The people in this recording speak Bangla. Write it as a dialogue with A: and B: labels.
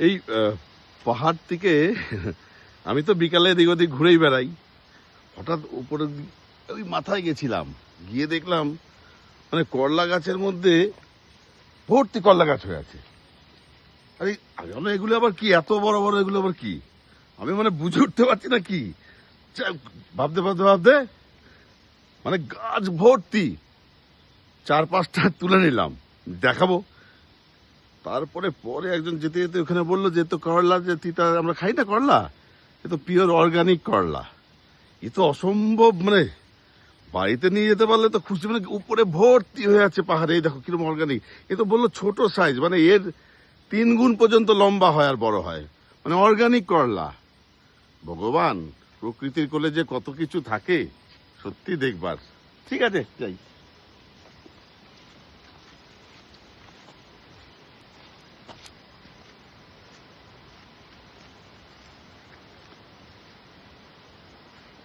A: এই পাহাড় থেকে আমি তো বিকালে এদিক ওদিক ঘুরেই বেড়াই। হঠাৎ উপরের ওই মাথায় গেছিলাম, গিয়ে দেখলাম মানে করলা গাছের মধ্যে ভর্তি করলা গাছ হয়ে আছে। আরে আমি বললাম এগুলো আবার কি, এত বড় বড় এগুলো আবার কি? আমি মানে বুঝে উঠতে পারছি না কি। ভাবতে ভাবতে ভাবতে মানে গাছ ভর্তি, 4-5টা তুলে নিলাম, দেখাবো। তারপরে পরে একজন যেতে যেতে ওখানে বললো যে তো করলা, যে তিতা আমরা খাই না করলা, এ তো পিওর অর্গানিক করলা। এ তো অসম্ভব, মানে বাড়িতে নিয়ে যেতে পারলে তো খুশি। মানে উপরে ভর্তি হয়ে আছে পাহাড়ে, এই দেখো কিরকম অর্গানিক। এ তো বললো ছোট সাইজ, মানে এর 3 গুণ পর্যন্ত লম্বা হয় আর বড় হয়, মানে অর্গানিক করলা। ভগবান, প্রকৃতির কোলে যে কত কিছু থাকে, সত্যি দেখবার। ঠিক আছে, যাই।